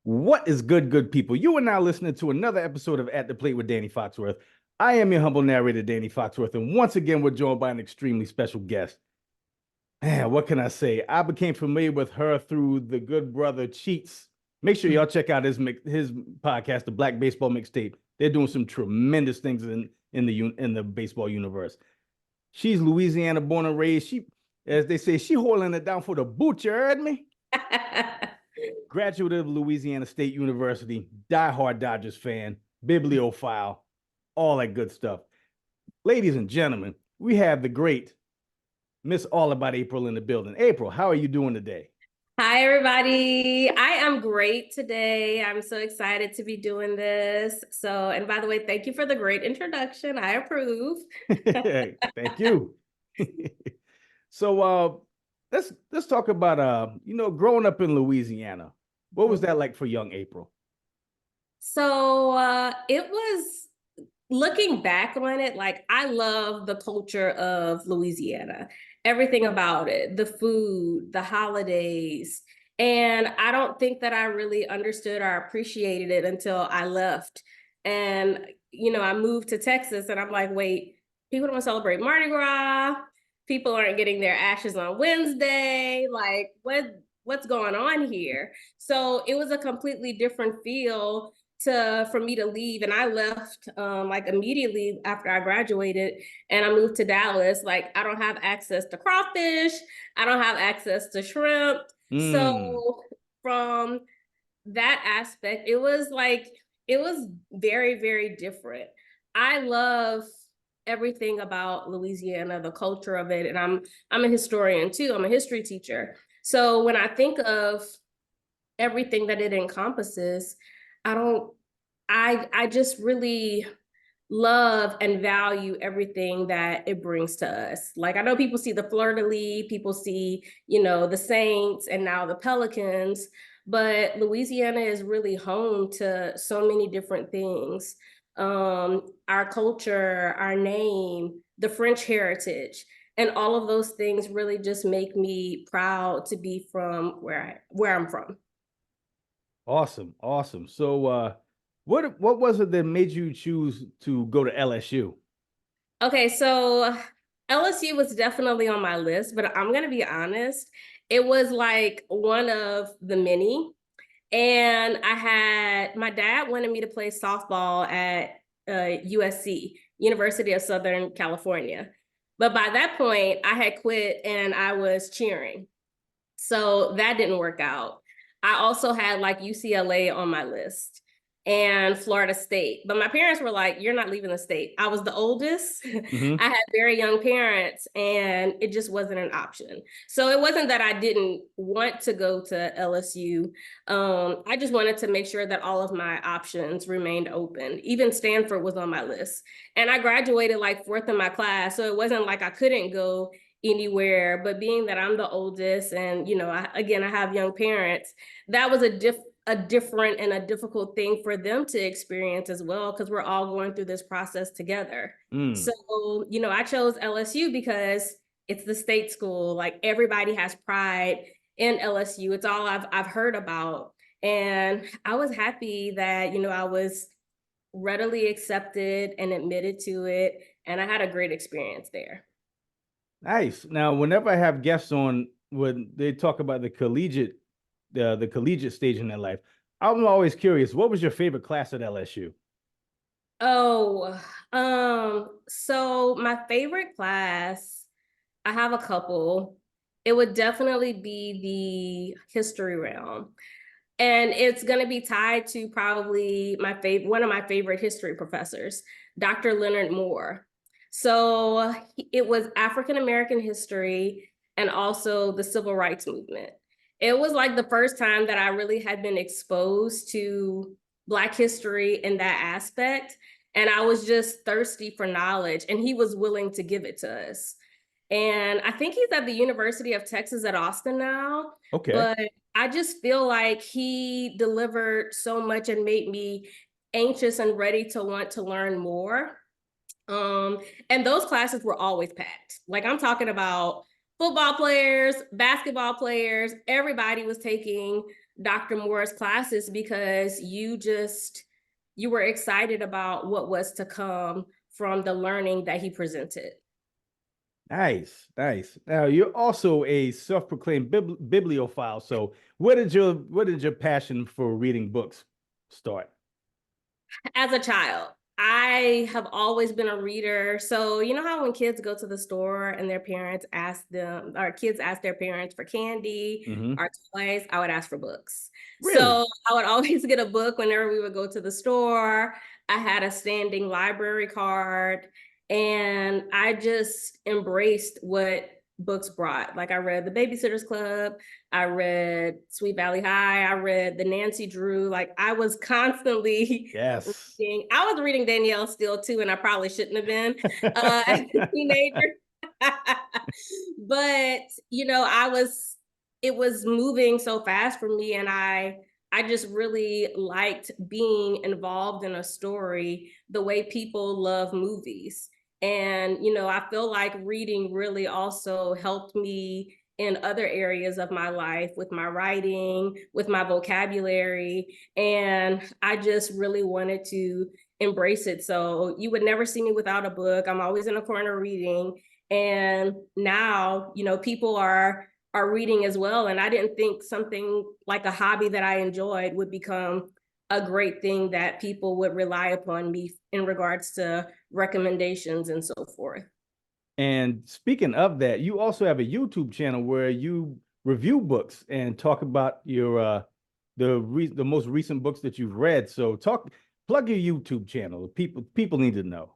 What is good people? You are now listening to another episode of At the Plate with Danny Foxworth. I am your humble narrator, Danny Foxworth, and once again, we're joined by an extremely special guest. Man, what can I say? I became familiar with her through the good brother Cheats. Make sure y'all check out his podcast, the Black Baseball Mixtape. They're doing some tremendous things in the baseball universe. She's Louisiana born and raised. She, as they say, she holding it down for the boot. You heard me? Graduate of Louisiana State University, diehard Dodgers fan, bibliophile, all that good stuff. Ladies and gentlemen, we have the great Miss All About April in the building. April, how are you doing today? Hi, everybody. I am great today. I'm so excited to be doing this. And by the way, thank you for the great introduction. I approve. Thank you. So let's talk about growing up in Louisiana. What was that like for young April? It was, looking back on it, like I love the culture of Louisiana, everything about it, the food, the holidays. And I don't think that I really understood or appreciated it until I left. And, I moved to Texas and I'm like, wait, people don't celebrate Mardi Gras. People aren't getting their ashes on Wednesday. Like, what's going on here? So it was a completely different feel for me to leave. And I left like immediately after I graduated and I moved to Dallas. Like, I don't have access to crawfish. I don't have access to shrimp. So from that aspect, it was very, very different. I love everything about Louisiana, the culture of it. And I'm a historian too. I'm a history teacher. So when I think of everything that it encompasses, I just really love and value everything that it brings to us. Like, I know people see the fleur-de-lis, people see, the Saints and now the Pelicans, but Louisiana is really home to so many different things. Our culture, our name, the French heritage, and all of those things really just make me proud to be from where I'm from. Awesome. So what was it that made you choose to go to LSU? Okay, so LSU was definitely on my list, but I'm gonna be honest, it was like one of the many. And my dad wanted me to play softball at USC, University of Southern California. But by that point, I had quit and I was cheering. So that didn't work out. I also had like UCLA on my list and Florida State. But my parents were like, you're not leaving the state. I was the oldest. Mm-hmm. I had very young parents and it just wasn't an option. So it wasn't that I didn't want to go to LSU. I just wanted to make sure that all of my options remained open. Even Stanford was on my list. And I graduated like fourth in my class. So it wasn't like I couldn't go anywhere, but being that I'm the oldest and, I have young parents, that was a different and a difficult thing for them to experience as well, because we're all going through this process together. So, I chose LSU because it's the state school. Like, everybody has pride in LSU. It's all I've heard about. And I was happy that, I was readily accepted and admitted to it. And I had a great experience there. Nice. Now, whenever I have guests on, when they talk about the collegiate stage in their life, I'm always curious, what was your favorite class at LSU? Oh, so my favorite class, I have a couple. It would definitely be the history realm. And it's going to be tied to probably one of my favorite history professors, Dr. Leonard Moore. So it was African American history and also the civil rights movement. It was like the first time that I really had been exposed to Black history in that aspect. And I was just thirsty for knowledge, and he was willing to give it to us. And I think he's at the University of Texas at Austin now. Okay. But I just feel like he delivered so much and made me anxious and ready to want to learn more. And those classes were always packed. Like, I'm talking about football players, basketball players, everybody was taking Dr. Moore's classes because you were excited about what was to come from the learning that he presented. Nice, nice. Now you're also a self-proclaimed bibliophile. So where did your passion for reading books start? As a child, I have always been a reader. So, you know how when kids go to the store and their parents ask them, or kids ask their parents for candy Hmm. or toys, I would ask for books. Really? So, I would always get a book whenever we would go to the store. I had a standing library card, and I just embraced what books brought. Like, I read The Babysitter's Club, I read Sweet Valley High, I read the Nancy Drew. Like, I was constantly Yes. reading. I was reading Danielle Steele too, and I probably shouldn't have been as a teenager. But it was moving so fast for me, and I just really liked being involved in a story the way people love movies. And I feel like reading really also helped me in other areas of my life, with my writing, with my vocabulary. And I just really wanted to embrace it. So you would never see me without a book. I'm always in a corner reading. And now, people are reading as well. And I didn't think something like a hobby that I enjoyed would become a great thing that people would rely upon me in regards to recommendations and so forth. And speaking of that, you also have a YouTube channel where you review books and talk about your the most recent books that you've read. So plug your YouTube channel. People need to know.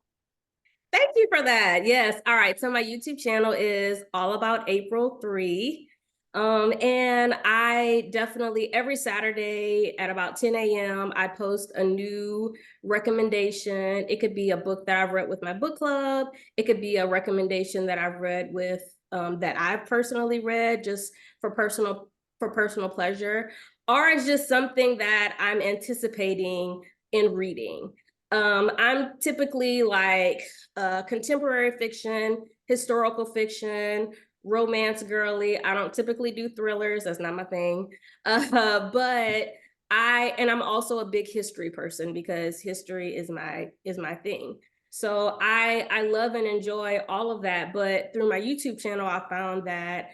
Thank you for that. Yes. All right. So my YouTube channel is all about April 3. And I definitely every Saturday at about 10 a.m. I post a new recommendation. It could be a book that I've read with my book club. It could be a recommendation that I've read with that I've personally read just for personal pleasure, or it's just something that I'm anticipating in reading. I'm typically like contemporary fiction, historical fiction, romance girly. I don't typically do thrillers. That's not my thing. But I'm also a big history person because history is my thing. So I love and enjoy all of that. But through my YouTube channel, I found that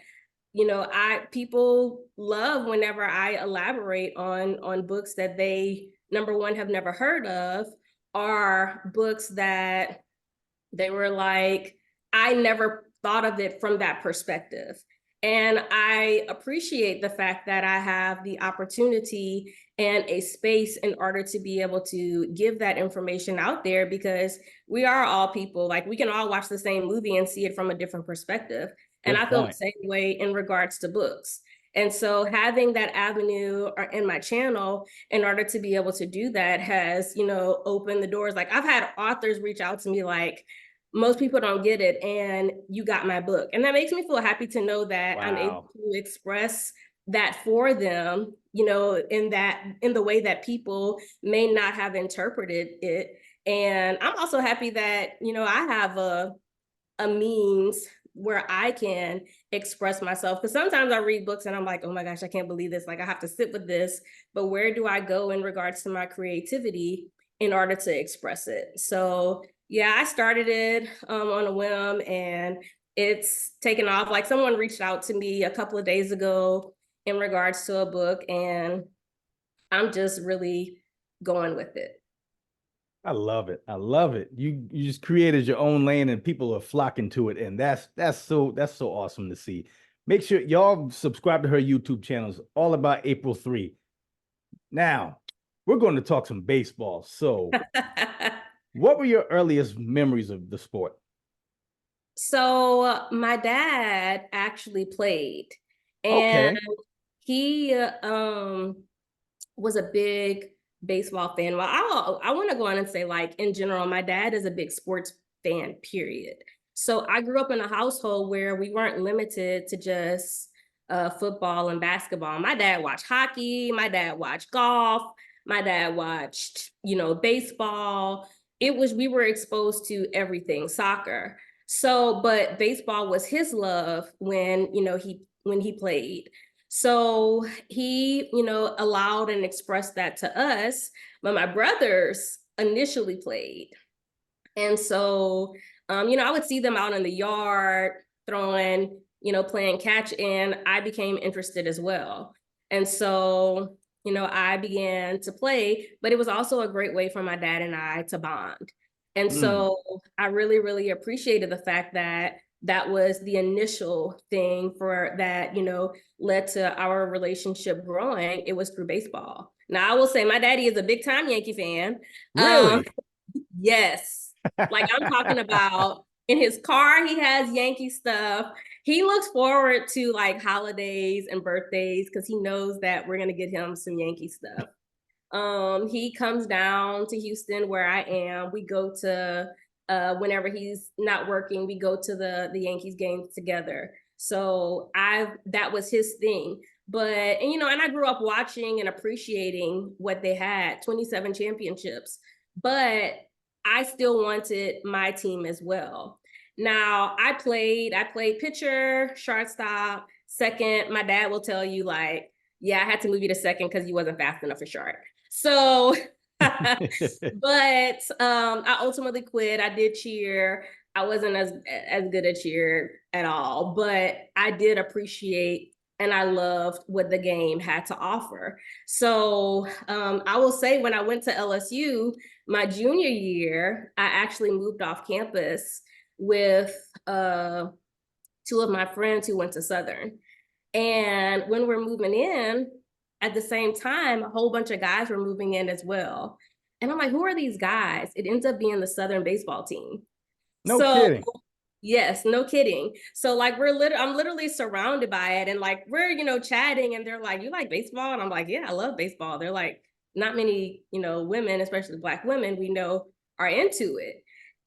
I people love whenever I elaborate on books that they, number one, have never heard of, are books that they were like, I never thought of it from that perspective. And I appreciate the fact that I have the opportunity and a space in order to be able to give that information out there, because we are all people. Like, we can all watch the same movie and see it from a different perspective. And Good I feel the point. same way in regards to books. And so having that avenue in my channel in order to be able to do that has, opened the doors. Like, I've had authors reach out to me like, most people don't get it, and you got my book. And that makes me feel happy to know that I'm able Wow. to express that for them, in the way that people may not have interpreted it. And I'm also happy that, I have a means where I can express myself. Because sometimes I read books and I'm like, oh my gosh, I can't believe this. Like, I have to sit with this. But where do I go in regards to my creativity in order to express it? So yeah, I started it on a whim, and it's taken off. Like, someone reached out to me a couple of days ago in regards to a book, and I'm just really going with it. I love it. I love it. You just created your own lane and people are flocking to it. And that's so awesome to see. Make sure y'all subscribe to her YouTube channels, all about April 3. Now, we're going to talk some baseball. So, what were your earliest memories of the sport? So my dad actually played, and Okay. he was a big baseball fan. Well, I want to go on and say, like, in general, my dad is a big sports fan, period. So I grew up in a household where we weren't limited to just football and basketball. My dad watched hockey, my dad watched golf, my dad watched, baseball. We were exposed to everything, soccer. So, but baseball was his love when, when he played. So he, allowed and expressed that to us, but my brothers initially played. And so, I would see them out in the yard throwing, playing catch, and I became interested as well. And so, I began to play, but it was also a great way for my dad and I to bond. And Mm, so I really, really appreciated the fact that that was the initial thing for that, led to our relationship growing. It was through baseball. Now, I will say my daddy is a big time Yankee fan. Um, really? Yes. Like I'm talking about in his car, he has Yankee stuff. He looks forward to like holidays and birthdays because he knows that we're gonna get him some Yankee stuff. He comes down to Houston where I am. We go to whenever he's not working, we go to the Yankees games together. So I that was his thing. But and I grew up watching and appreciating what they had, 27 championships. But I still wanted my team as well. Now I played pitcher, shortstop, second. My dad will tell you like, yeah, I had to move you to second because you wasn't fast enough for short. So, but I ultimately quit. I did cheer. I wasn't as good at cheer at all, but I did appreciate and I loved what the game had to offer. So I will say when I went to LSU, my junior year, I actually moved off campus with two of my friends who went to Southern. And when we're moving in, at the same time, a whole bunch of guys were moving in as well. And I'm like, who are these guys? It ends up being the Southern baseball team. No So kidding. yes, no kidding. So like I'm literally surrounded by it, and like we're chatting, and they're like, "You like baseball?" And I'm like, "Yeah, I love baseball." They're like, "Not many women, especially Black women, we know are into it."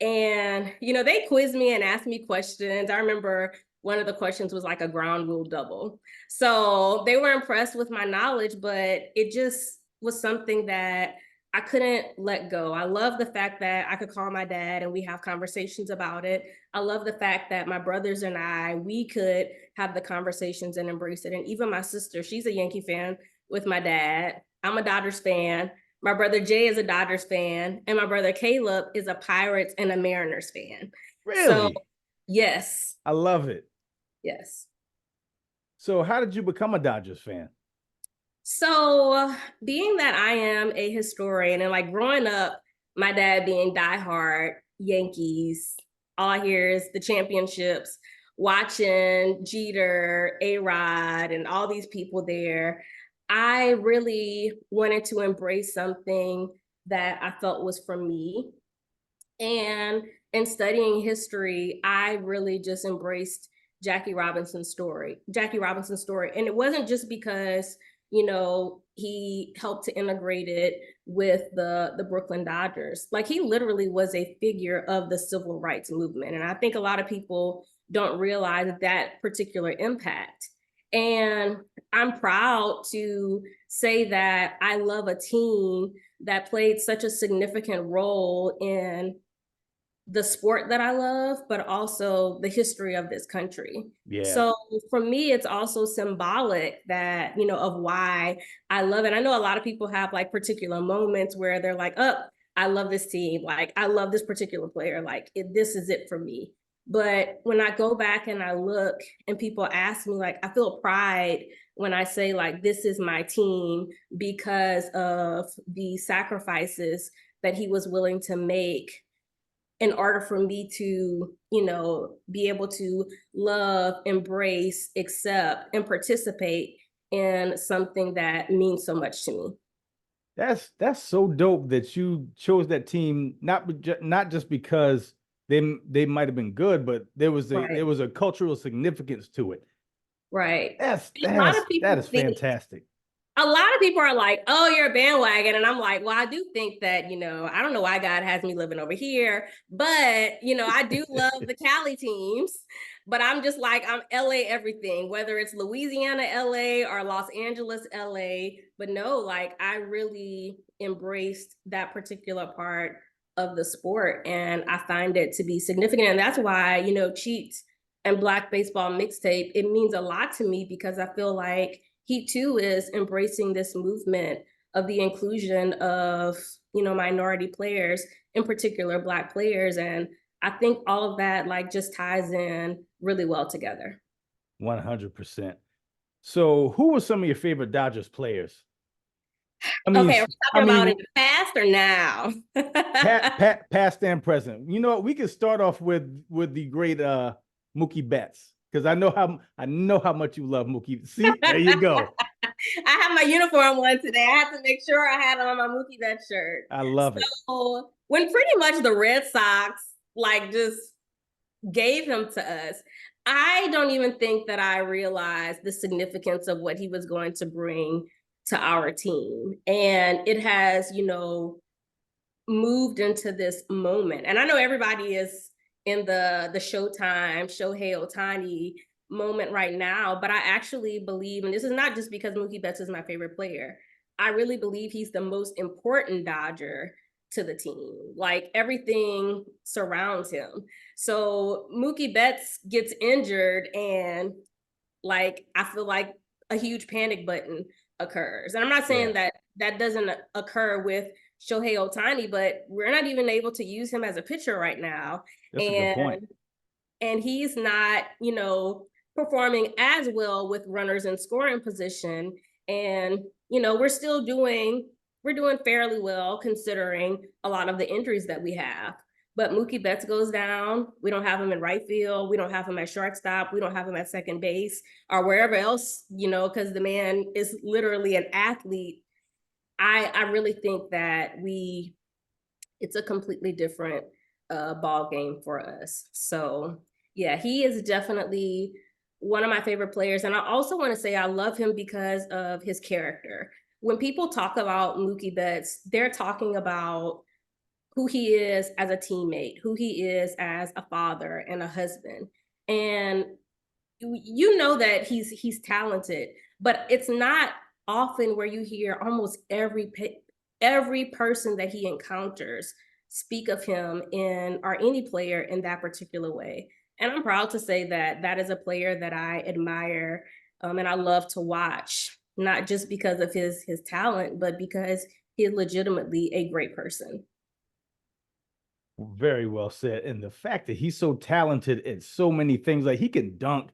And they quiz me and ask me questions. I remember one of the questions was like a ground rule double. So they were impressed with my knowledge, but it just was something that I couldn't let go. I love the fact that I could call my dad and we have conversations about it. I love the fact that my brothers and we could have the conversations and embrace it. And even my sister, she's a Yankee fan with my dad. I'm a Dodgers fan. My brother Jay is a Dodgers fan. And my brother Caleb is a Pirates and a Mariners fan. So, Really? yes, I love it. yes. So, how did you become a Dodgers fan? So, being that I am a historian and like growing up, my dad being diehard Yankees, all I hear is the championships, watching Jeter, A-Rod, and all these people there. I really wanted to embrace something that I felt was for me. And in studying history, I really just embraced Jackie Robinson's story. And it wasn't just because, he helped to integrate it with the Brooklyn Dodgers. Like he literally was a figure of the civil rights movement. And I think a lot of people don't realize that particular impact. And I'm proud to say that I love a team that played such a significant role in the sport that I love, but also the history of this country. Yeah. So for me, it's also symbolic that, of why I love it. I know a lot of people have like particular moments where they're like, oh, I love this team. Like, I love this particular player. Like, this is it for me. But when I go back and I look and people ask me, like, I feel pride when I say, like, this is my team because of the sacrifices that he was willing to make in order for me to, be able to love, embrace, accept, and participate in something that means so much to me. That's so dope that you chose that team not just because they might have been good, but there Right. was a cultural significance to it. Right. That's A lot of that people is think fantastic. a lot of people are like, oh, you're a bandwagon. And I'm like, well, I do think that, I don't know why God has me living over here, but, I do love the Cali teams. But I'm just like, I'm LA everything, whether it's Louisiana, LA, or Los Angeles, LA. But no, like, I really embraced that particular part of the sport. And I find it to be significant. And that's why, Cheats and Black Baseball Mixtape, it means a lot to me because I feel like he too is embracing this movement of the inclusion of, minority players, in particular Black players. And I think all of that like just ties in really well together. 100%. So, who were some of your favorite Dodgers players? I mean, Okay, are we I talking about mean, in the past or now? past and present. You know what? We can start off with the great Mookie Betts because I know how much you love Mookie. See, there you go. I have my uniform on today. I have to make sure I had on my Mookie Betts shirt. I love it. So when pretty much the Red Sox like just gave him to us, I don't even think that I realized the significance of what he was going to bring to our team. And it has, moved into this moment. And I know everybody is in the Showtime, Shohei Ohtani moment right now, but I actually believe, and this is not just because Mookie Betts is my favorite player, I really believe he's the most important Dodger to the team. Like everything surrounds him. So Mookie Betts gets injured and like I feel like a huge panic button occurs. And I'm not saying Yeah, that doesn't occur with Shohei Ohtani, but we're not even able to use him as a pitcher right now. that's a good point. And he's not, performing as well with runners in scoring position. And, we're doing fairly well considering a lot of the injuries that we have. But Mookie Betts goes down. We don't have him in right field. We don't have him at shortstop. We don't have him at second base or wherever else, because the man is literally an athlete. I really think that it's a completely different ball game for us. So yeah, he is definitely one of my favorite players. And I also want to say I love him because of his character. When people talk about Mookie Betts, they're talking about who he is as a teammate, who he is as a father and a husband. And you know that he's talented, but it's not often where you hear almost every person that he encounters speak of him in or any player in that particular way. And I'm proud to say that that is a player that I admire, and I love to watch, not just because of his talent, but because he's legitimately a great person. Very well said. And the fact that he's so talented in so many things, like he can dunk.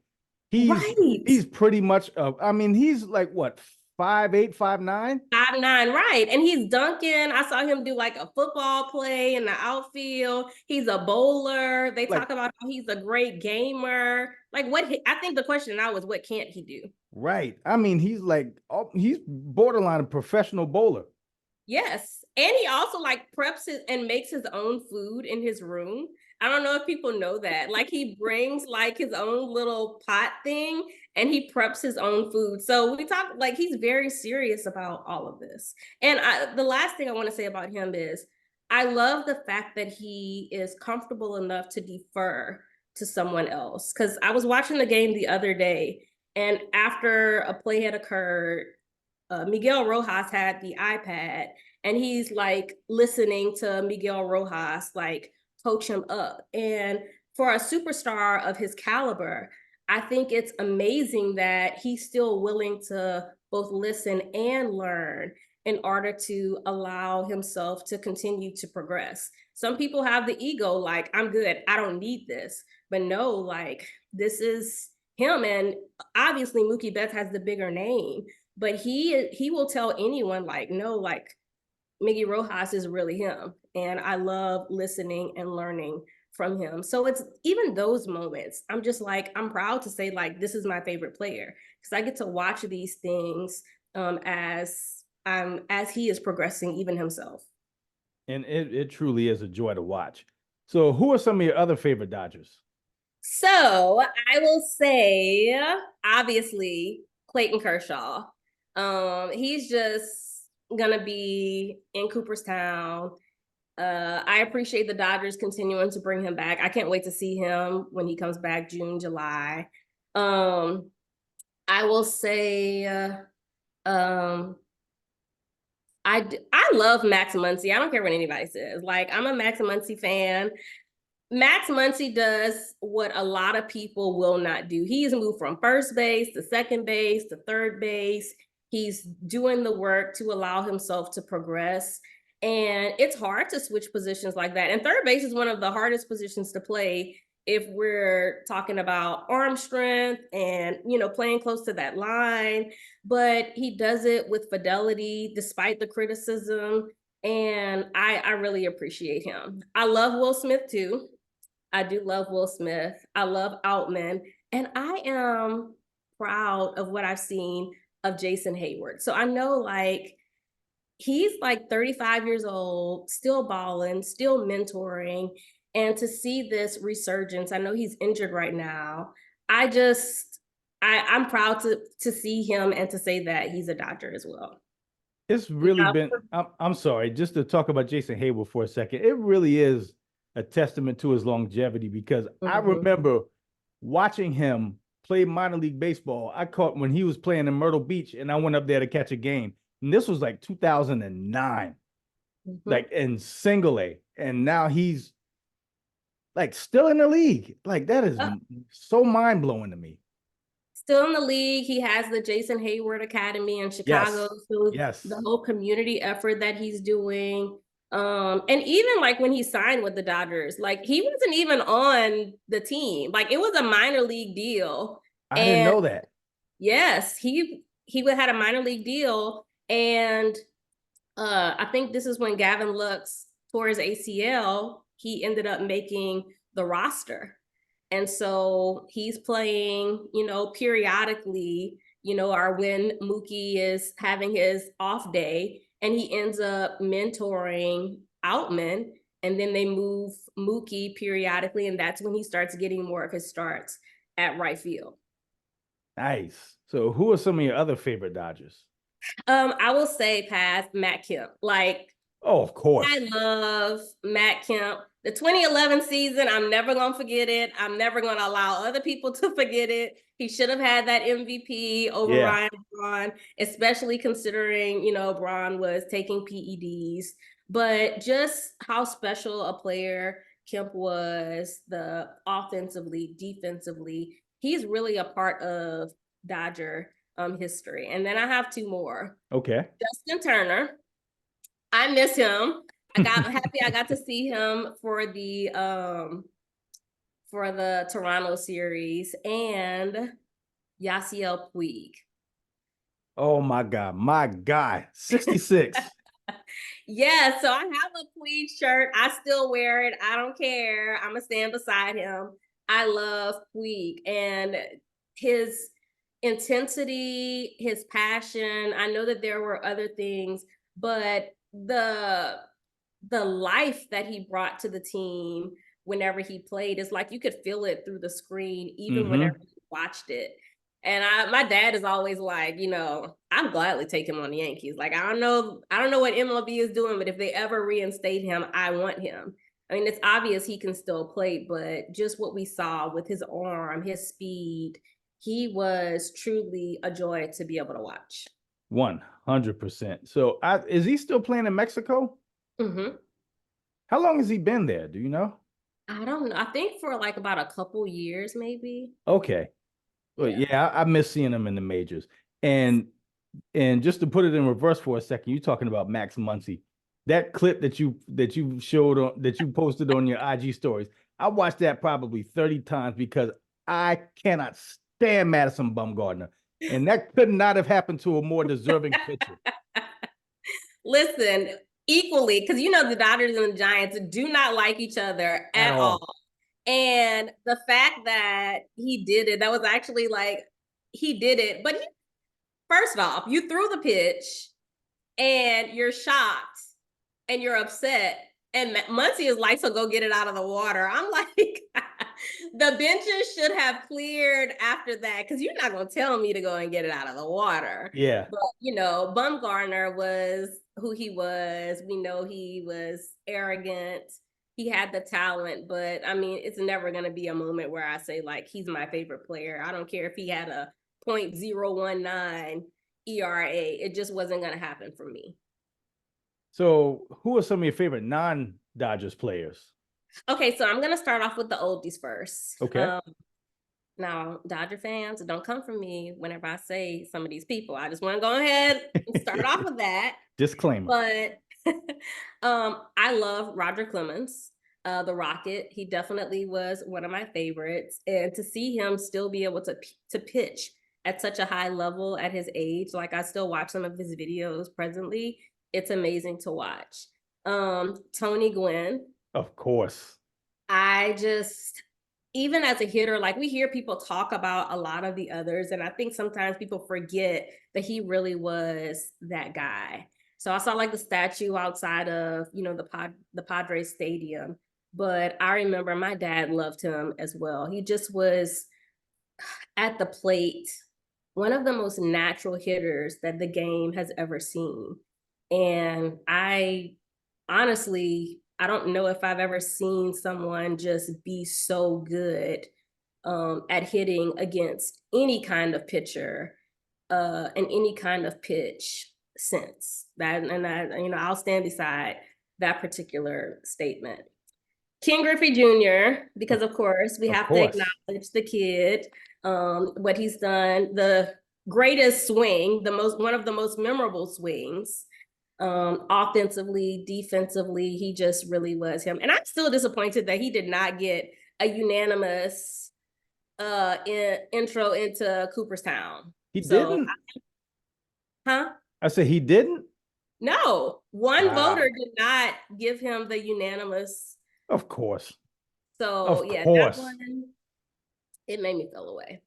He's Right. he's pretty much I mean, he's like what, 5'8", 5'9"? 5'9", right. And he's dunking. I saw him do like a football play in the outfield. He's a bowler. They Like, talk about how he's a great gamer. Like I think the question now is what can't he do? right. I mean, he's like he's borderline a professional bowler. Yes. And he also like preps and makes his own food in his room. I don't know if people know that. Like he brings like his own little pot thing and he preps his own food. So we talk like he's very serious about all of this. And the last thing I want to say about him is I love the fact that he is comfortable enough to defer to someone else. Because I was watching the game the other day, and after a play had occurred, Miguel Rojas had the iPad and he's like listening to Miguel Rojas like coach him up. And for a superstar of his caliber, I think it's amazing that he's still willing to both listen and learn in order to allow himself to continue to progress. Some people have the ego, like, I'm good, I don't need this. But no, like, this is him. And obviously, Mookie Betts has the bigger name, but he will tell anyone like, no, like Miggy Rojas is really him. And I love listening and learning from him. So it's even those moments. I'm just like, I'm proud to say like, this is my favorite player because I get to watch these things as he is progressing even himself. And it truly is a joy to watch. So who are some of your other favorite Dodgers? So I will say, obviously, Clayton Kershaw. He's just gonna be in Cooperstown. I appreciate the Dodgers continuing to bring him back. I can't wait to see him when he comes back June, July. Um, I will say, um, I love Max Muncy. I don't care what anybody says. Like, I'm a Max Muncy fan. Max Muncy does what a lot of people will not do. He's moved from first base to second base to third base. He's doing the work to allow himself to progress. And it's hard to switch positions like that. And third base is one of the hardest positions to play if we're talking about arm strength and, playing close to that line. But he does it with fidelity despite the criticism. And I really appreciate him. I love Will Smith too. I do love Will Smith. I love Outman. And I am proud of what I've seen of Jason Hayward. So I know he's like 35 years old, still balling, still mentoring. And to see this resurgence, I know he's injured right now. I'm proud to see him and to say that he's a Dodger as well. It's really Now, been, I'm sorry, just to talk about Jason Hayward for a second. It really is a testament to his longevity because I remember watching him play minor league baseball. I caught when he was playing in Myrtle Beach and I went up there to catch a game. And this was like 2009, like in single A. And now he's like still in the league. Like that is so mind blowing to me. Still in the league. He has the Jason Hayward Academy in Chicago. Yes. So Yes. the whole community effort that he's doing. And even like when he signed with the Dodgers, like he wasn't even on the team. Like it was a minor league deal. I didn't know that. Yes, he had a minor league deal. And I think this is when Gavin Lux tore his ACL. He ended up making the roster. And so he's playing, periodically, or when Mookie is having his off day, and he ends up mentoring Outman, and then they move Mookie periodically, and that's when he starts getting more of his starts at right field. Nice. So who are some of your other favorite Dodgers? I will say past Matt Kemp. Like, oh, of course. I love Matt Kemp. The 2011 season, I'm never going to forget it. I'm never going to allow other people to forget it. He should have had that MVP over Ryan Braun, especially considering, Braun was taking PEDs. But just how special a player Kemp was, the offensively, defensively, he's really a part of Dodger history. And then I have two more. Okay. Justin Turner. I miss him. I got happy I got to see him for the Toronto series, and Yasiel Puig. Oh my God, my guy, 66. Yeah, so I have a Puig shirt. I still wear it. I don't care. I'm gonna stand beside him. I love Puig and his intensity, his passion. I know that there were other things, but the life that he brought to the team whenever he played is like you could feel it through the screen, even whenever you watched it. And my dad is always like, I'm gladly take him on the Yankees. Like, I don't know what MLB is doing, but if they ever reinstate him, I want him. I mean, it's obvious he can still play, but just what we saw with his arm, his speed, he was truly a joy to be able to watch. 100%. So is he still playing in Mexico? How long has he been there? Do you know? I don't know. I think for like about a couple years, maybe. Okay. Well, yeah, I miss seeing him in the majors. And just to put it in reverse for a second, you're talking about Max Muncy. That clip that you showed on that you posted on your IG stories, I watched that probably 30 times because I cannot stand Madison Bumgarner. And that could not have happened to a more deserving pitcher. Listen, equally, because the Dodgers and the Giants do not like each other at all. And the fact that he did it, that was actually like, he did it. But first off, you threw the pitch and you're shocked and you're upset. And Muncy is like, so go get it out of the water. I'm like, the benches should have cleared after that because you're not going to tell me to go and get it out of the water. Yeah. But, Bumgarner was who he was. We know he was arrogant. He had the talent, but I mean, it's never going to be a moment where I say, like, he's my favorite player. I don't care if he had a .019 ERA. It just wasn't going to happen for me. So, who are some of your favorite non-Dodgers players? Okay, so I'm gonna start off with the oldies first. Okay. Now, Dodger fans, don't come for me whenever I say some of these people. I just want to go ahead and start off with that. Disclaimer. But I love Roger Clemens, the Rocket. He definitely was one of my favorites, and to see him still be able to pitch at such a high level at his age, like I still watch some of his videos presently. It's amazing to watch. Tony Gwynn. Of course. I just, even as a hitter, like we hear people talk about a lot of the others, and I think sometimes people forget that he really was that guy. So I saw like the statue outside of, the Padres stadium, but I remember my dad loved him as well. He just was at the plate, one of the most natural hitters that the game has ever seen. And I honestly, I don't know if I've ever seen someone just be so good at hitting against any kind of pitcher and any kind of pitch since that. And I'll stand beside that particular statement. King Griffey Jr., because of course we Of have to course. acknowledge the kid, what he's done, the greatest swing, one of the most memorable swings, offensively, defensively, he just really was him. And I'm still disappointed that he did not get a unanimous intro into Cooperstown. He So, didn't? huh? I said he didn't? No, one voter Wow. did not give him the unanimous. Of course. So Of yeah, that course. one, it made me feel away.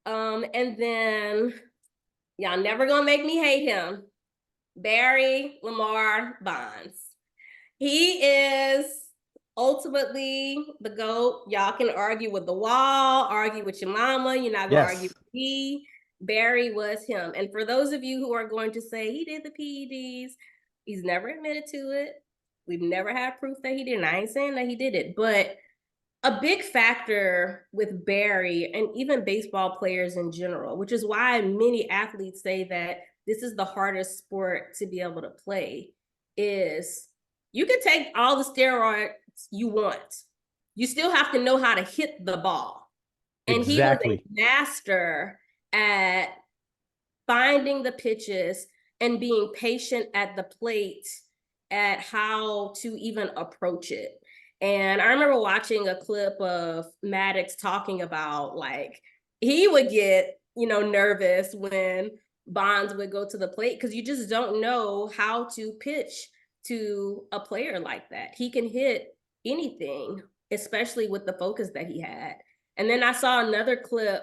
And then y'all never gonna make me hate him. Barry Lamar Bonds. He is ultimately the GOAT. Y'all can argue with the wall, argue with your mama. You're not gonna argue Yes. with me. Barry was him. And for those of you who are going to say he did the PEDs, he's never admitted to it. We've never had proof that he did. And I ain't saying that he did it, but a big factor with Barry and even baseball players in general, which is why many athletes say that this is the hardest sport to be able to play, is you can take all the steroids you want. You still have to know how to hit the ball. And he was a Exactly. master at finding the pitches and being patient at the plate at how to even approach it. And I remember watching a clip of Maddox talking about like he would get, nervous when Bonds would go to the plate because you just don't know how to pitch to a player like that. He can hit anything, especially with the focus that he had. And then I saw another clip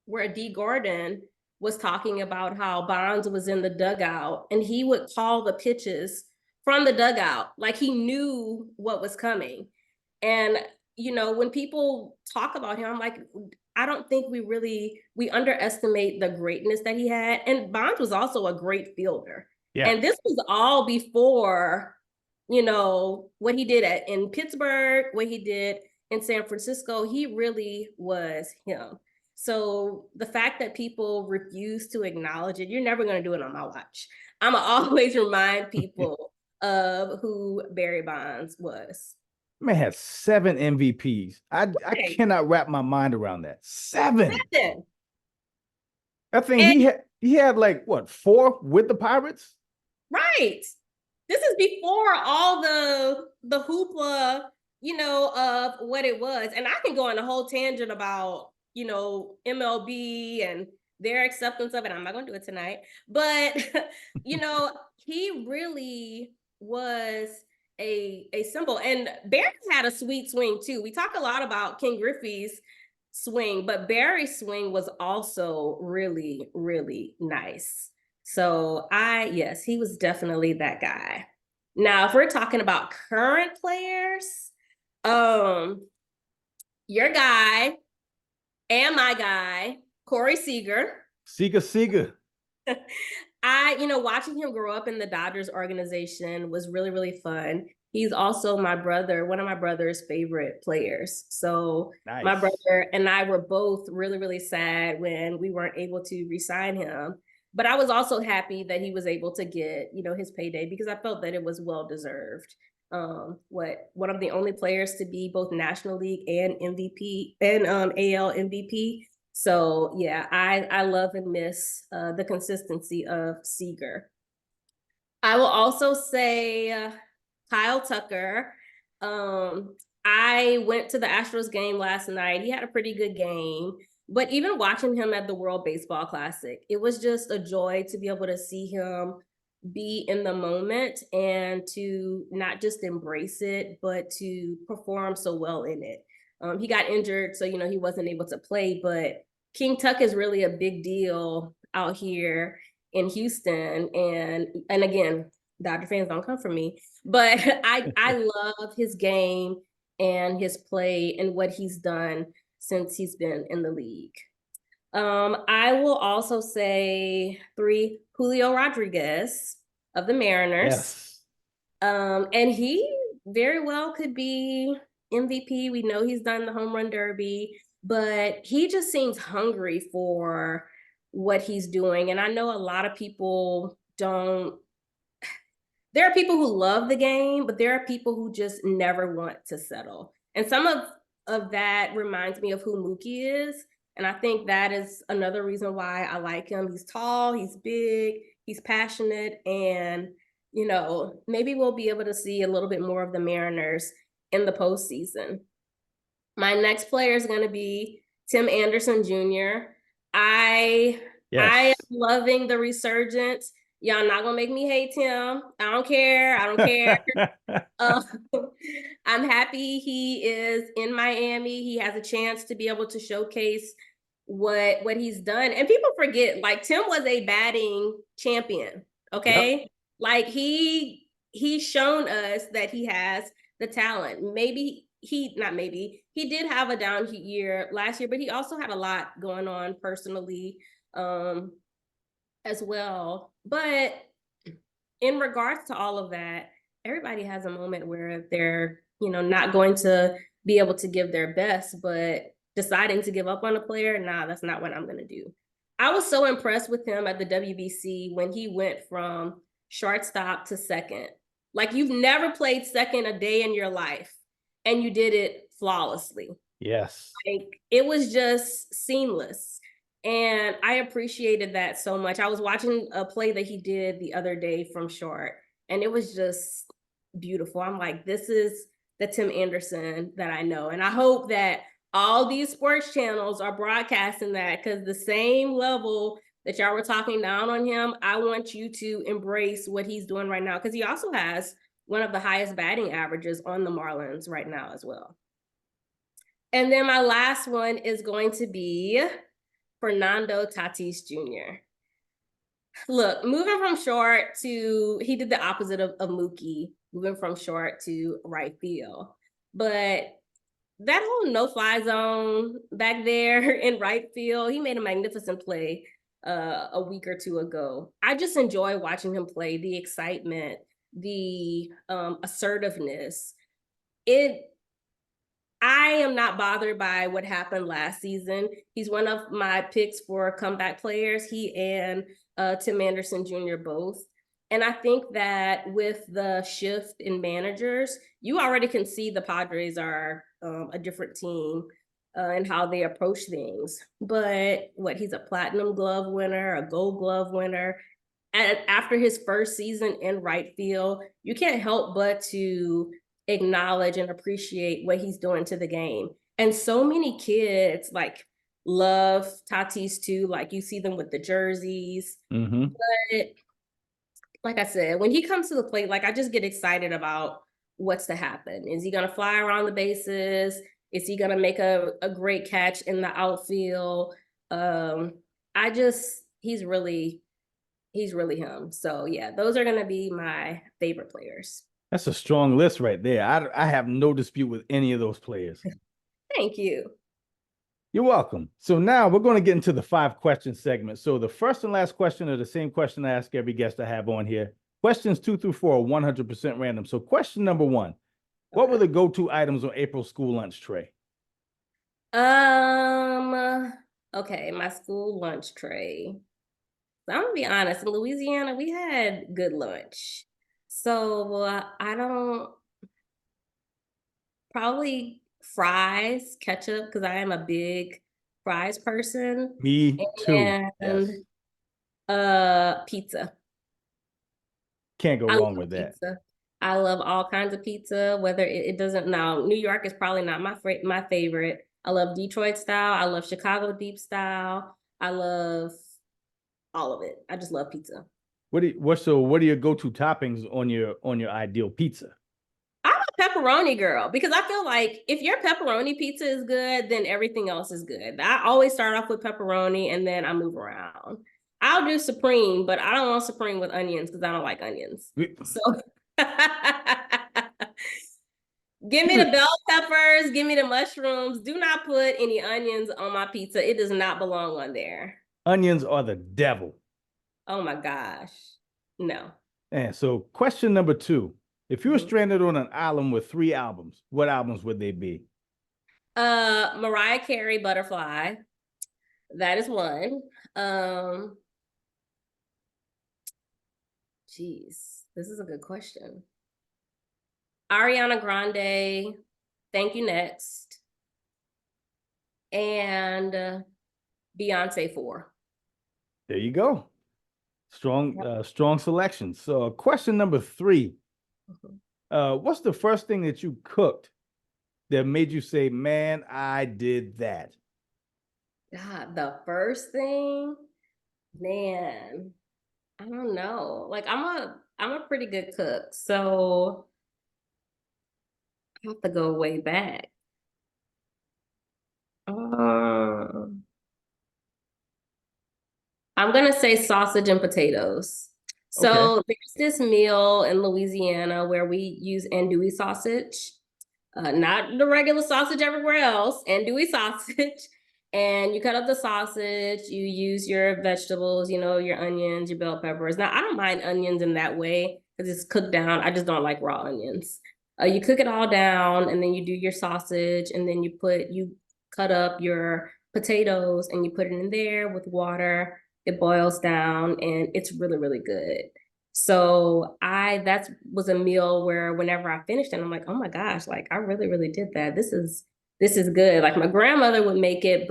where D. Gordon was talking about how Bonds was in the dugout and he would call the pitches from the dugout, like he knew what was coming. And, when people talk about him, I'm like, I don't think we underestimate the greatness that he had. And Bonds was also a great fielder. Yeah. And this was all before, what he did in Pittsburgh, what he did in San Francisco. He really was him. So the fact that people refuse to acknowledge it, you're never going to do it on my watch. I'm going to always remind people of who Barry Bonds was. Man had 7 MVPs. I Okay. cannot wrap my mind around that. 7. Seven. I think And, he had like what, 4 with the Pirates? right. This is before all the hoopla, of what it was. And I can go on a whole tangent about, MLB and their acceptance of it. I'm not going to do it tonight. But, he really was a symbol. And Barry had a sweet swing too. We talk a lot about King Griffey's swing, but Barry's swing was also really, really nice. So yes, he was definitely that guy. Now, if we're talking about current players, your guy and my guy, Corey Seager. Seager. Watching him grow up in the Dodgers organization was really, really fun. He's also one of my brother's favorite players. So Nice. my brother and I were both really, really sad when we weren't able to re-sign him. But I was also happy that he was able to get, his payday because I felt that it was well deserved. One of the only players to be both National League and MVP and AL MVP. So yeah, I love and miss the consistency of Seager. I will also say Kyle Tucker. I went to the Astros game last night. He had a pretty good game. But even watching him at the World Baseball Classic, it was just a joy to be able to see him be in the moment and to not just embrace it, but to perform so well in it. He got injured, so he wasn't able to play, but King Tuck is really a big deal out here in Houston. And again, Dodger fans don't come for me, but I love his game and his play and what he's done since he's been in the league. I will also say 3, Julio Rodriguez of the Mariners. Yes. And he very well could be MVP. We know he's done the home run derby, but he just seems hungry for what he's doing. And I know a lot of people don't. There are people who love the game, but there are people who just never want to settle. And some of that reminds me of who Mookie is. And I think that is another reason why I like him. He's tall, he's big, he's passionate, and maybe we'll be able to see a little bit more of the Mariners in the postseason. My next player is going to be Tim Anderson Jr. I am loving the resurgence. Y'all not gonna make me hate him. I don't care. I don't care. I'm happy he is in Miami. He has a chance to be able to showcase what he's done. And people forget, like, Tim was a batting champion. Okay. Yep. Like he's shown us that he has the talent. He did have a down year last year, but he also had a lot going on personally as well. But in regards to all of that, everybody has a moment where they're, not going to be able to give their best, but deciding to give up on a player, nah, that's not what I'm going to do. I was so impressed with him at the WBC when he went from shortstop to second. Like, you've never played second a day in your life, and you did it flawlessly. Yes. Like, it was just seamless. And I appreciated that so much. I was watching a play that he did the other day from short, and it was just beautiful. I'm like, this is the Tim Anderson that I know. And I hope that all these sports channels are broadcasting that, because the same level that y'all were talking down on him, I want you to embrace what he's doing right now, because he also has one of the highest batting averages on the Marlins right now as well. And then my last one is going to be Fernando Tatis Jr. Look, moving from short to, he did the opposite of Mookie, moving from short to right field. But that whole no-fly zone back there in right field, he made a magnificent play a week or two ago. I just enjoy watching him play, the excitement, the assertiveness. I am not bothered by what happened last season. He's one of my picks for comeback players, he and Tim Anderson Jr. both. And I think that with the shift in managers, you already can see the Padres are a different team and how they approach things. But he's a Platinum Glove winner, a Gold Glove winner. And after his first season in right field, you can't help but to acknowledge and appreciate what he's doing to the game. And so many kids love Tatis too. Like, you see them with the jerseys. Mm-hmm. But like I said, when he comes to the plate, I just get excited about what's to happen. Is he going to fly around the bases? Is he going to make a great catch in the outfield? He's really him. So yeah, those are going to be my favorite players. That's a strong list right there. I have no dispute with any of those players. Thank you. You're welcome. So now we're going to get into the 5-question segment. So the first and last question are the same question I ask every guest I have on here. Questions 2 through 4 are 100% random. So question number 1, what were the go-to items on April's school lunch tray? Okay, my school lunch tray. I'm gonna be honest, in Louisiana, we had good lunch. So I don't probably fries, ketchup, because I am a big fries person, Me too. and Yes. pizza. Can't go I wrong love with that. pizza. I love all kinds of pizza, whether it doesn't now, New York is probably not my favorite. I love Detroit style. I love Chicago deep style. I love all of it. I just love pizza. What are your go-to toppings on your ideal pizza? I'm a pepperoni girl because I feel like if your pepperoni pizza is good, then everything else is good. I always start off with pepperoni and then I move around. I'll do supreme, but I don't want supreme with onions because I don't like onions. So give me the bell peppers, give me the mushrooms. Do not put any onions on my pizza. It does not belong on there. Onions are the devil. Oh my gosh. No. And so question number 2. If you were Mhm. stranded on an island with 3 albums, what albums would they be? Mariah Carey, Butterfly. That is one. Um, Geez, this is a good question. Ariana Grande, Thank You Next, and Beyonce 4. There you go. Strong selection. So question number 3. Mhm. What's the first thing that you cooked that made you say, man, I did that? God, the first thing, man, I don't know. Like I'm a pretty good cook, so I have to go way back. Um, I'm gonna say sausage and potatoes. Okay. So there's this meal in Louisiana where we use andouille sausage, not the regular sausage everywhere else, andouille sausage. And you cut up the sausage, you use your vegetables, your onions, your bell peppers. Now, I don't mind onions in that way because it's cooked down. I just don't like raw onions. You cook it all down and then you do your sausage and then you cut up your potatoes and you put it in there with water. It boils down and it's really, really good. So that was a meal where whenever I finished it, I'm like, oh my gosh, like I really, really did that. This is good. Like my grandmother would make it,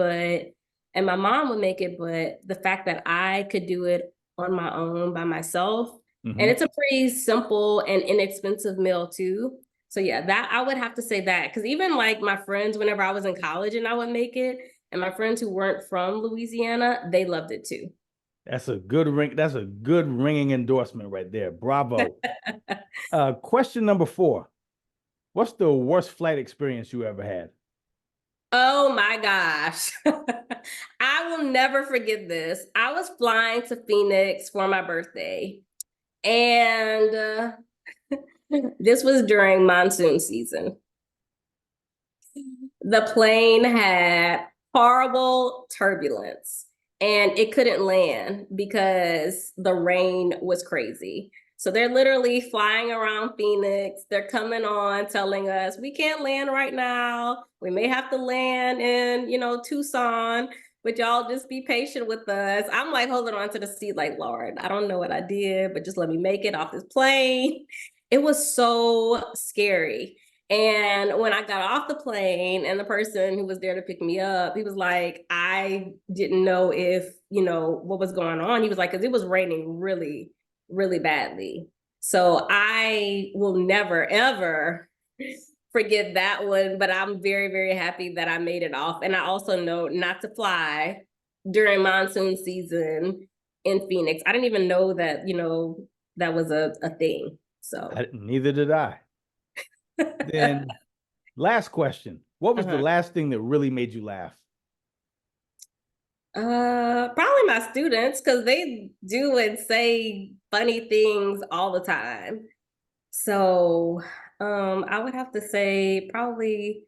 and my mom would make it, but the fact that I could do it on my own by myself, and Mm-hmm. it's a pretty simple and inexpensive meal too. So yeah, that I would have to say that because even like my friends, whenever I was in college and I would make it, and my friends who weren't from Louisiana, they loved it too. That's a good ringing endorsement right there. Bravo. Question number 4. What's the worst flight experience you ever had? Oh my gosh. I will never forget this. I was flying to Phoenix for my birthday, and this was during monsoon season. The plane had horrible turbulence and it couldn't land because the rain was crazy. So they're literally flying around Phoenix. They're coming on telling us we can't land right now. We may have to land in, Tucson, but y'all just be patient with us. I'm like holding on to the seat like, Lord, I don't know what I did, but just let me make it off this plane. It was so scary. And when I got off the plane and the person who was there to pick me up, he was like, I didn't know if, what was going on. He was like, because it was raining really, really badly. So I will never, ever forget that one. But I'm very, very happy that I made it off. And I also know not to fly during monsoon season in Phoenix. I didn't even know that, that was a thing. So. Neither did I. Then, last question. What was the Uh-huh. last thing that really made you laugh? Probably my students because they do and say funny things all the time. So, I would have to say probably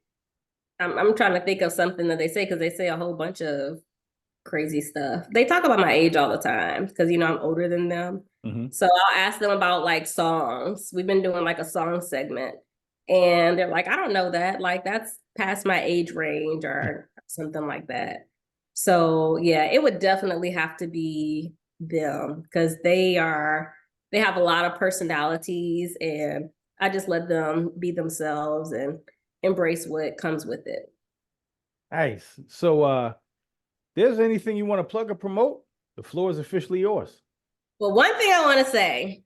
I'm trying to think of something that they say because they say a whole bunch of crazy stuff. They talk about my age all the time because I'm older than them. Mm-hmm. So I'll ask them about like songs. We've been doing like a song segment, and they're like, I don't know that. Like that's past my age range or something like that. So yeah, it would definitely have to be. them because they have a lot of personalities, and I just let them be themselves and embrace what comes with it. Nice. So, there's anything you want to plug or promote? The floor is officially yours. Well, one thing I want to say,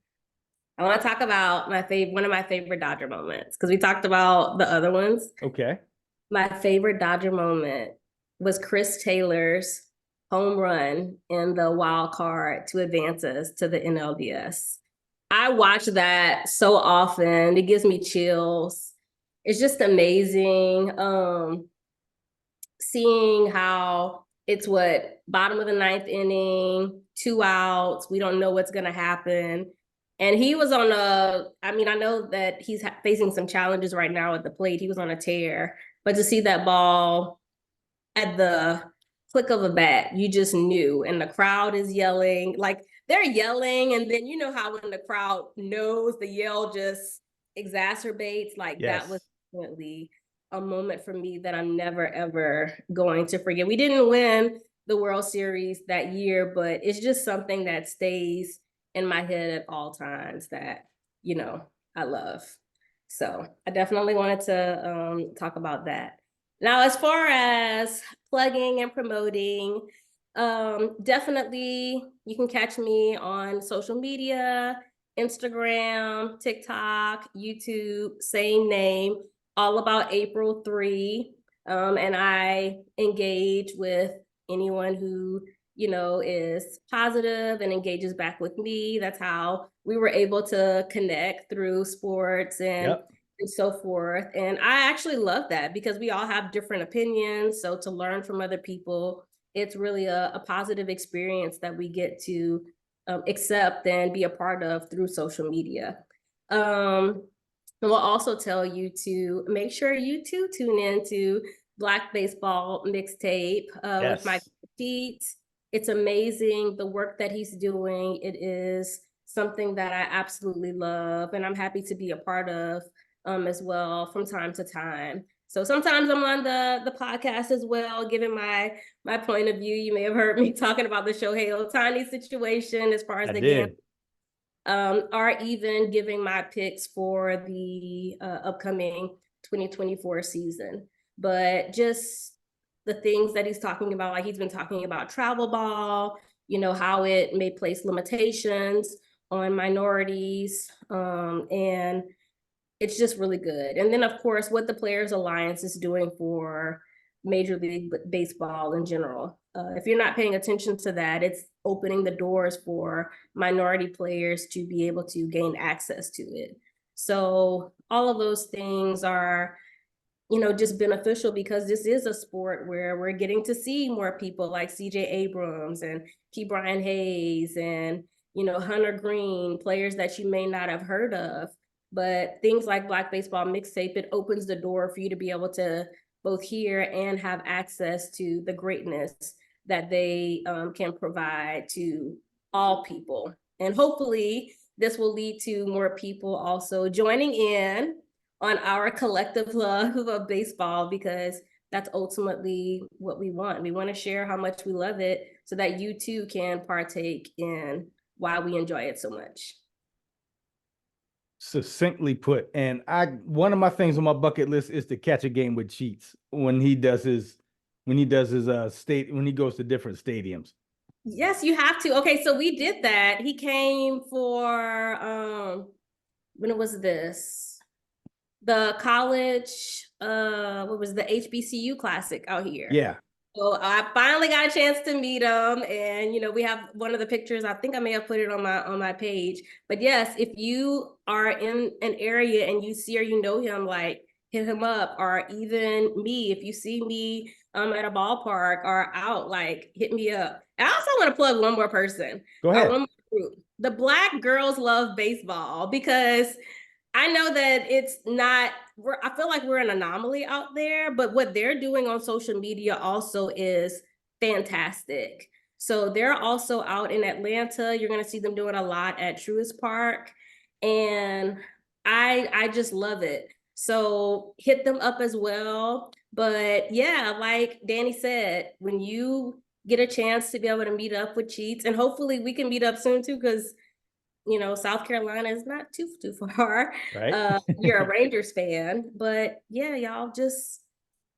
I want to talk about one of my favorite Dodger moments because we talked about the other ones. Okay. My favorite Dodger moment was Chris Taylor's home run in the wild card to advance us to the NLDS. I watch that so often. It gives me chills. It's just amazing. Seeing how it's bottom of the ninth inning, 2 outs. We don't know what's going to happen. And he was I know that he's facing some challenges right now at the plate. He was on a tear, but to see that ball at the click of a bat, you just knew. And the crowd is yelling, like they're yelling. And then you know how when the crowd knows, the yell just exacerbates. Like that was Yes. definitely a moment for me that I'm never, ever going to forget. We didn't win the World Series that year, but it's just something that stays in my head at all times that, I love. So I definitely wanted to talk about that. Now, as far as plugging and promoting, definitely you can catch me on social media, Instagram, TikTok, YouTube, same name, all about April 3. And I engage with anyone who, is positive and engages back with me. That's how we were able to connect through sports Yep. and so forth. And I actually love that because we all have different opinions. So to learn from other people, it's really a positive experience that we get to accept and be a part of through social media. And we'll also tell you to make sure you too tune in to Black Baseball Mixtape with Mike Yes. Petit. It's amazing the work that he's doing. It is something that I absolutely love, and I'm happy to be a part of as well from time to time. So sometimes I'm on the podcast as well, giving my point of view. You may have heard me talking about the Shohei Ohtani situation as far as I the game, did. or even giving my picks for the upcoming 2024 season. But just the things that he's talking about, like he's been talking about travel ball, how it may place limitations on minorities, and it's just really good. And then, of course, what the Players Alliance is doing for Major League Baseball in general. If you're not paying attention to that, it's opening the doors for minority players to be able to gain access to it. So all of those things are, just beneficial because this is a sport where we're getting to see more people like CJ Abrams and Key Brian Hayes and, Hunter Green, players that you may not have heard of. But things like Black Baseball Mixtape, it opens the door for you to be able to both hear and have access to the greatness that they can provide to all people. And hopefully this will lead to more people also joining in on our collective love of baseball, because that's ultimately what we want. We want to share how much we love it so that you too can partake in why we enjoy it so much. Succinctly put. And one of my things on my bucket list is to catch a game with Cheats when he does his state when he goes to different stadiums. Yes, you have to. Okay, so we did that. He came for when it was this? The college, what was the HBCU classic out here? Yeah. So I finally got a chance to meet him, and we have one of the pictures. I think I may have put it on my page. But yes, if you are in an area and you see or him, like hit him up, or even me, if you see me at a ballpark or out, like hit me up. I also want to plug one more person, Go or ahead. one more group. The Black Girls Love Baseball, because I know that it's not, I feel like we're an anomaly out there, but what they're doing on social media also is fantastic. So they're also out in Atlanta. You're going to see them doing a lot at Truist Park. And I just love it. So hit them up as well. But yeah, like Danny said, when you get a chance to be able to meet up with Cheats, and hopefully we can meet up soon too, because South Carolina is not too far. Right? You're a Rangers fan, but yeah, y'all just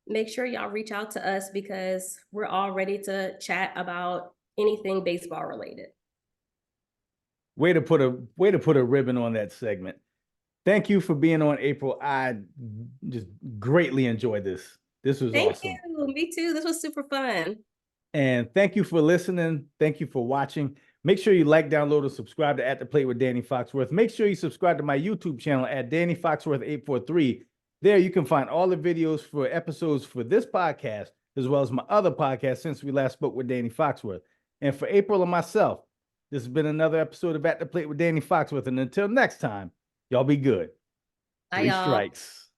make sure y'all reach out to us because we're all ready to chat about anything baseball related. Way to put a ribbon on that segment. Thank you for being on, April. I just greatly enjoyed this. This was Thank awesome. you. Me too. This was super fun. And thank you for listening. Thank you for watching. Make sure you like, download, and subscribe to At the Plate with Danny Foxworth. Make sure you subscribe to my YouTube channel at Danny Foxworth 843. There you can find all the videos for episodes for this podcast, as well as my other podcast since we last spoke with Danny Foxworth. And for April and myself, this has been another episode of At the Plate with Danny Foxworth. And until next time, y'all be good. Bye, 3 y'all. strikes.